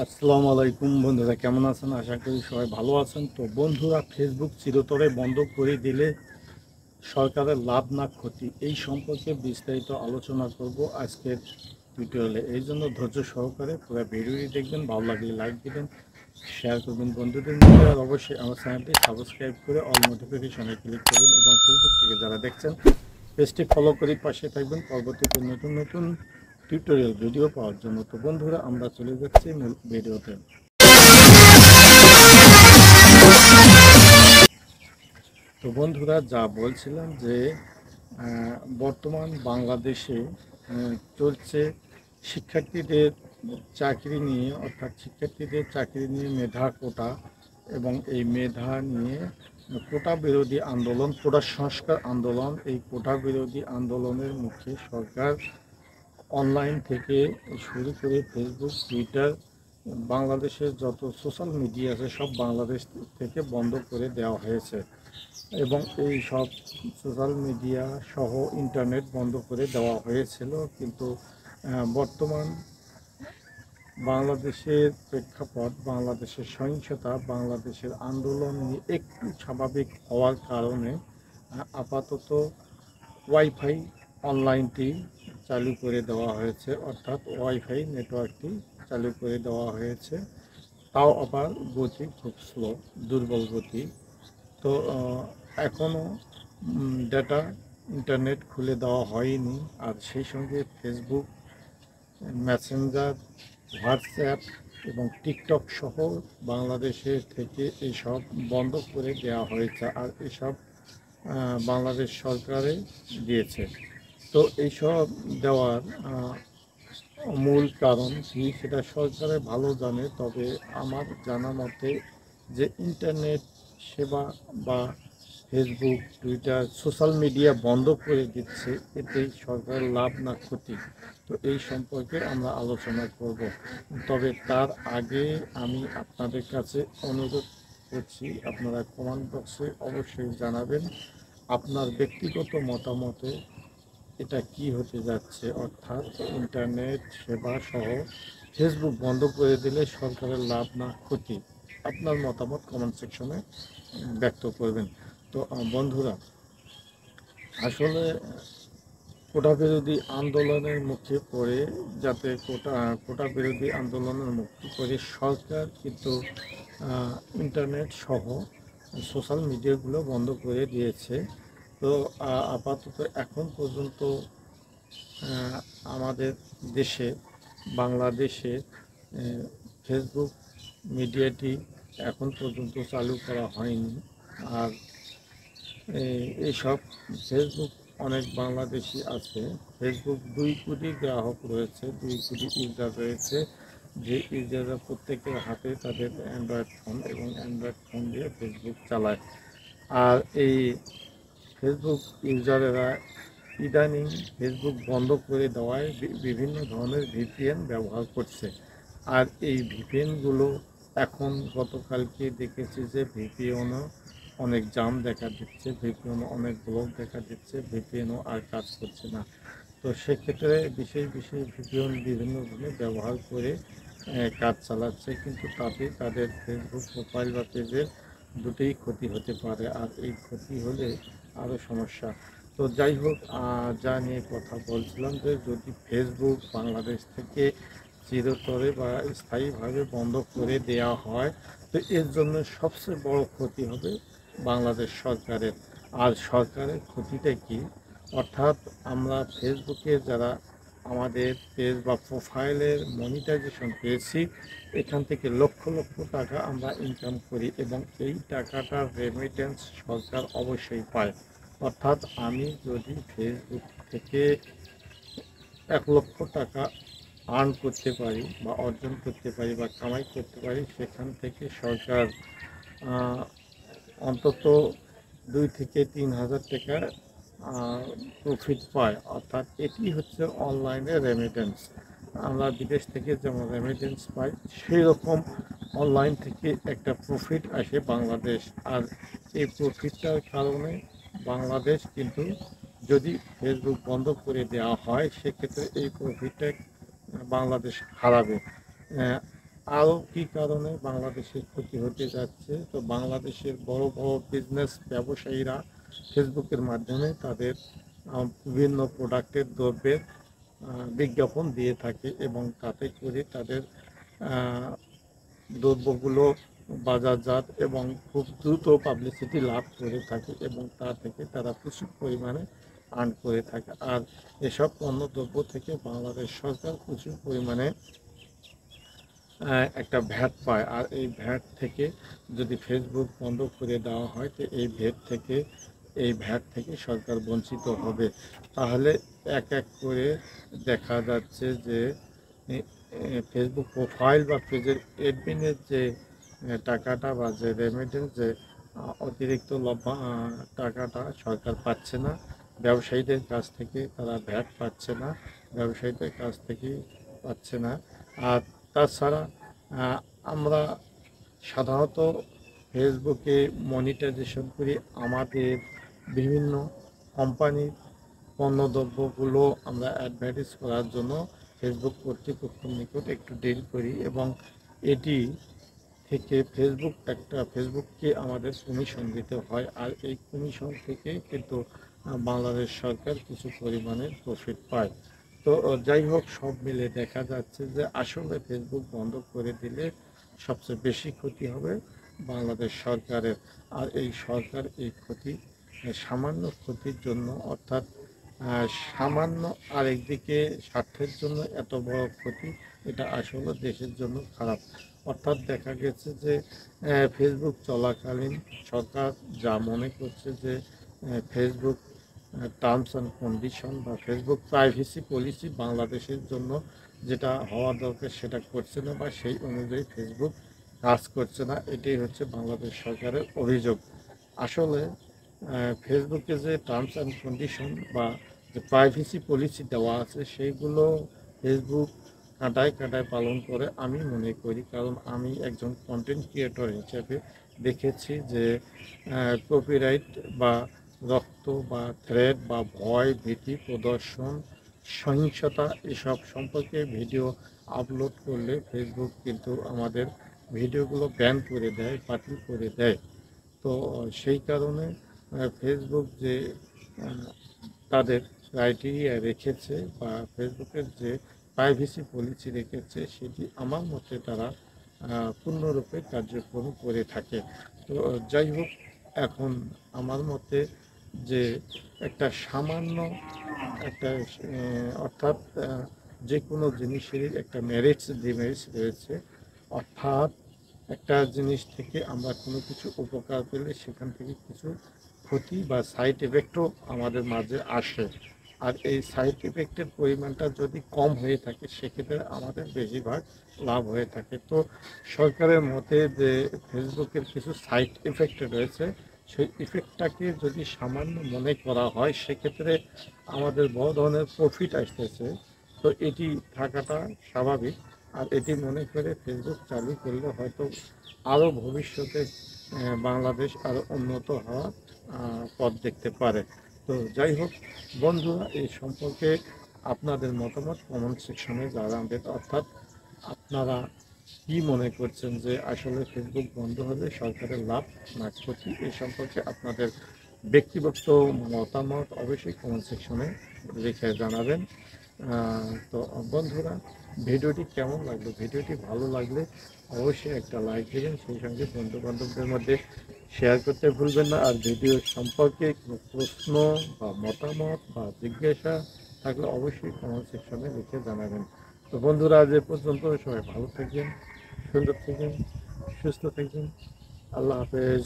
আসসালামু আলাইকুম বন্ধুরা, কেমন আছেন? আশা করি সবাই ভালো আছেন। তো বন্ধুরা, ফেসবুক চিরতরে বন্ধ করে দিলে সরকারের লাভ না ক্ষতি, এই সম্পর্কে বিস্তারিত আলোচনা করব আজকের টিউটোরিয়ালে। এই জন্য ধৈর্য সহকারে পুরো ভিডিওটি দেখবেন। ভালো লাগলে লাইক দিবেন, শেয়ার করবেন বন্ধুদের মধ্যে, আর অবশ্যই আমার চ্যানেলটি সাবস্ক্রাইব করে অল নোটিফিকেশনে ক্লিক করবেন এবং ফেসবুক থেকে যারা দেখছেন পেজটি ফলো করে পাশে থাকবেন পরবর্তীতে নতুন নতুন টিউটোরিয়াল ভিডিও পাওয়ার জন্য। তো বন্ধুরা, আমরা চলে যাচ্ছি মূল ভিডিওতে। তো বন্ধুরা, যা বলছিলাম যে বর্তমান বাংলাদেশে চলছে শিক্ষার্থীদের চাকরি নিয়ে, অর্থাৎ শিক্ষার্থীদের চাকরি নিয়ে মেধা কোটা, এবং এই মেধা নিয়ে কোটা বিরোধী আন্দোলন, কোটা সংস্কার আন্দোলন। এই কোটা বিরোধী আন্দোলনের মুখে সরকার অনলাইন থেকে শুরু করে ফেসবুক, টুইটার, বাংলাদেশের যত সোশ্যাল মিডিয়া আছে সব বাংলাদেশ থেকে বন্ধ করে দেওয়া হয়েছে, এবং এই সব সোশ্যাল মিডিয়া সহ ইন্টারনেট বন্ধ করে দেওয়া হয়েছিল। কিন্তু বর্তমান বাংলাদেশের প্রেক্ষাপট, বাংলাদেশের সহিংসতা, বাংলাদেশের আন্দোলন নিয়ে একটু স্বাভাবিক হওয়ার কারণে আপাতত ওয়াইফাই অনলাইনটি চালু করে দেওয়া হয়েছে, অর্থাৎ ওয়াইফাই নেটওয়ার্কটি চালু করে দেওয়া হয়েছে। তাও আবার গতি খুব স্লো, দুর্বল গতি। তো এখনও ডেটা ইন্টারনেট খুলে দেওয়া হয়নি। আর সেই সঙ্গে ফেসবুক, মেসেঞ্জার, হোয়াটসঅ্যাপ এবং টিকটক সহ বাংলাদেশের থেকে এইসব বন্ধ করে দেওয়া হয়েছে, আর এসব বাংলাদেশ সরকারে দিয়েছে। তো এইসব দেওয়ার মূল কারণ কি সেটা সরকারে ভালো জানে, তবে আমার জানা মতে যে ইন্টারনেট সেবা বা ফেসবুক, টুইটার, সোশ্যাল মিডিয়া বন্ধ করে দিচ্ছে, এতেই সরকারের লাভ না ক্ষতি, তো এই সম্পর্কে আমরা আলোচনা করব। তবে তার আগে আমি আপনাদের কাছে অনুরোধ করছি, আপনারা কমেন্ট বক্সে অবশ্যই জানাবেন আপনার ব্যক্তিগত মতামতে এটা কি হতে যাচ্ছে, অর্থাৎ ইন্টারনেট সেবা সহ ফেসবুক বন্ধ করে দিলে সরকারের লাভ না ক্ষতি। আপনার মতামত কমেন্ট সেকশনে ব্যক্ত করবেন। তো বন্ধুরা, আসলে কোটা বিরোধী আন্দোলনের মুখে পড়ে, যাতে কোটা বিরোধী আন্দোলনের মুখে পড়ে সরকার কিন্তু ইন্টারনেট সহ সোশ্যাল মিডিয়াগুলো বন্ধ করে দিয়েছে। তো আপাতত এখন পর্যন্ত আমাদের দেশে, বাংলাদেশে ফেসবুক মিডিয়াটি এখন পর্যন্ত চালু করা হয়নি। আর এইসব ফেসবুক, অনেক বাংলাদেশি আছে ফেসবুক, 2 কোটি গ্রাহক রয়েছে, 2 কোটি ইউজার রয়েছে, যে ইউজাররা প্রত্যেকের হাতে তাদের অ্যান্ড্রয়েড ফোন, এবং অ্যান্ড্রয়েড ফোন দিয়ে ফেসবুক চালায়। আর এই ফেসবুক ইউজারেরা ইদানিং ফেসবুক বন্ধ করে দেওয়ায় বিভিন্ন ধরনের ভিপিএন ব্যবহার করছে। আর এই ভিপিএনগুলো এখন গতকালকে দেখেছি যে ভিপিএনও অনেক জাম দেখা দিচ্ছে, ভিপিএনও অনেক ব্লক দেখা দিচ্ছে, ভিপিএনও আর কাজ করছে না। তো সেক্ষেত্রে বিশেষ বিশেষ ভিপিএন বিভিন্ন ধরনের ব্যবহার করে কাজ চালাচ্ছে, কিন্তু তাতে তাদের ফেসবুক প্রোফাইল বা পেজের দুটোই ক্ষতি হতে পারে, আর এই ক্ষতি হলে আরও সমস্যা। তো যাই হোক, যা নিয়ে কথা বলছিলাম যে যদি ফেসবুক বাংলাদেশ থেকে চিরতরে বা স্থায়ীভাবে বন্ধ করে দেওয়া হয়, তো এর জন্য সবচেয়ে বড় ক্ষতি হবে বাংলাদেশ সরকারের। আর সরকারের ক্ষতিটা কি? অর্থাৎ আমরা ফেসবুকে যারা আমাদের পেজ বা প্রোফাইলের মনিটাইজেশন পেয়েছি, এখান থেকে লক্ষ লক্ষ টাকা আমরা ইনকাম করি, এবং এই টাকাটার রেমিটেন্স সরকার অবশ্যই পায়। অর্থাৎ আমি যদি ফেসবুক থেকে 1 লক্ষ টাকা আর্ন করতে পারি বা অর্জন করতে পারি বা কামাই করতে পারি, সেখান থেকে সরকার অন্তত 2 থেকে 3 হাজার টাকা প্রফিট পায়। অর্থাৎ এটি হচ্ছে অনলাইনে রেমিটেন্স। আমরা বিদেশ থেকে যেমন রেমিটেন্স পাই, সেই রকম অনলাইন থেকে একটা প্রফিট আসে বাংলাদেশ। আর এই প্রফিটটার কারণে বাংলাদেশ কিন্তু, যদি ফেসবুক বন্ধ করে দেওয়া হয়, সেক্ষেত্রে এই প্রফিটটা বাংলাদেশ হারাবে। আরও কী কারণে বাংলাদেশের ক্ষতি হতে যাচ্ছে, তো বাংলাদেশের বড় বড় বিজনেস ব্যবসায়ীরা ফেসবুকের মাধ্যমে তাদের বিভিন্ন প্রোডাক্টের দ্রব্যের বিজ্ঞাপন দিয়ে থাকে এবং তাতে করে তাদের আহ, দ্রব্যগুলো বাজারজাত এবং খুব দ্রুত পাবলিসিটি লাভ করে থাকে এবং তা থেকে তারা প্রচুর পরিমাণে আর্ন করে থাকে। আর এসব পণ্য দ্রব্য থেকে বাংলাদেশ সরকার প্রচুর পরিমাণে একটা ভ্যাট পায়। আর এই ভ্যাট থেকে যদি ফেসবুক বন্ধ করে দেওয়া হয়, তো এই ভ্যাট থেকে সরকার বঞ্চিত হবে। তাহলে এক এক করে দেখা যাচ্ছে যে ফেসবুক প্রোফাইল বা পেজের অ্যাডমিনের যে টাকাটা বা যে রেমিটেন্স যে অতিরিক্ত টাকাটা সরকার পাচ্ছে না, ব্যবসায়ীদের কাছ থেকে তারা ভ্যাট পাচ্ছে না, ব্যবসায়ীদের কাছ থেকেই পাচ্ছে না। আর তাছাড়া আমরা সাধারণত ফেসবুকে মনিটাইজেশন করি আমাদের বিভিন্ন কোম্পানির পণ্যদ্রব্যগুলো আমরা অ্যাডভার্টাইজ করার জন্য ফেসবুক কর্তৃপক্ষের নিকট একটু ডিল করি এবং এটি থেকে ফেসবুককে আমাদের কমিশন দিতে হয়। আর এই কমিশন থেকে কিন্তু বাংলাদেশ সরকার কিছু পরিমাণে প্রফিট পায়। তো যাই হোক, সব মিলে দেখা যাচ্ছে যে আসলে ফেসবুক বন্ধ করে দিলে সবচেয়ে বেশি ক্ষতি হবে বাংলাদেশ সরকারের। আর এই সরকার এই ক্ষতি সামান্য ক্ষতির জন্য, অর্থাৎ সামান্য আরেকদিকে স্বার্থের জন্য এত বড় ক্ষতি, এটা আসলে দেশের জন্য খারাপ। অর্থাৎ দেখা গেছে যে ফেসবুক চলাকালীন সরকার যা মনে করছে যে ফেসবুক টার্মস অ্যান্ড কন্ডিশন বা ফেসবুক প্রাইভেসি পলিসি বাংলাদেশের জন্য যেটা হওয়া দরকার সেটা করছে না, বা সেই অনুযায়ী ফেসবুক কাজ করছে না। এটাই হচ্ছে বাংলাদেশ সরকারের অভিযোগ। আসলে ফেসবুকে যে টার্মস অ্যান্ড কন্ডিশন বা যে প্রাইভেসি পলিসি দেওয়া আছে সেইগুলো ফেসবুক কাঁটায় কাঁটায় পালন করে আমি মনে করি। কারণ আমি একজন কন্টেন্ট ক্রিয়েটর হিসেবে দেখেছি যে কপিরাইট বা রক্ত বা থ্রেড বা ভয় ভীতি প্রদর্শন সহিংসতা এসব সম্পর্কে ভিডিও আপলোড করলে ফেসবুক কিন্তু আমাদের ভিডিওগুলো ব্যান করে দেয়, বাতিল করে দেয়। তো সেই কারণে ফেসবুক যে আহ, তাদের ক্রাইটেরিয়া রেখেছে বা ফেসবুকের যে প্রাইভেসি পলিসি রেখেছে সেটি আমার মতে তারা পূর্ণরূপে কার্যক্রম করে থাকে। তো যাই হোক, এখন আমার মতে যে একটা সামান্য একটা অর্থাৎ যে কোনো জিনিসেরই একটা মেরিটস ডিমেরিটস রয়েছে। অর্থাৎ একটা জিনিস থেকে আমরা কোনো কিছু উপকার পেলে সেখান থেকে কিছু ক্ষতি বা সাইড এফেক্টও আমাদের মাঝে আসে। আর এই সাইড এফেক্টের পরিমাণটা যদি কম হয়ে থাকে সেক্ষেত্রে আমাদের বেশিরভাগ লাভ হয়ে থাকে। তো সরকারের মতে যে ফেসবুকের কিছু সাইড এফেক্ট রয়েছে, সেই ইফেক্টটাকে যদি সামান্য মনে করা হয় সেক্ষেত্রে আমাদের বড় ধরনের প্রফিট আসতেছে। তো এটি থাকাটা স্বাভাবিক। আর এটি মনে করে ফেসবুক চালু করলে হয়তো আরও ভবিষ্যতে বাংলাদেশ আরও উন্নত হওয়ার পথ দেখতে পারে। তো যাই হোক বন্ধুরা, এই সম্পর্কে আপনাদের মতামত কমেন্ট সেকশনে জানাবেন। অর্থাৎ আপনারা কি মনে করছেন যে আসলে ফেসবুক বন্ধ হলে সরকারের লাভ না ক্ষতি, এই সম্পর্কে আপনাদের ব্যক্তিগত মতামত অবশ্যই কমেন্ট সেকশনে লিখে জানাবেন। তো বন্ধুরা, ভিডিওটি কেমন লাগলো? ভিডিওটি ভালো লাগলে অবশ্যই একটা লাইক দেবেন, সেই সঙ্গে বন্ধু বান্ধবদের মধ্যে শেয়ার করতে ভুলবেন না। আর ভিডিও সম্পর্কে কোনো প্রশ্ন বা মতামত বা জিজ্ঞাসা থাকলে অবশ্যই কমেন্ট সেকশনে লিখে জানাবেন। তো বন্ধুরা, আজ এ পর্যন্ত। সবাই ভালো থাকবেন, সুন্দর থাকবেন, সুস্থ থাকবেন। আল্লাহ হাফেজ।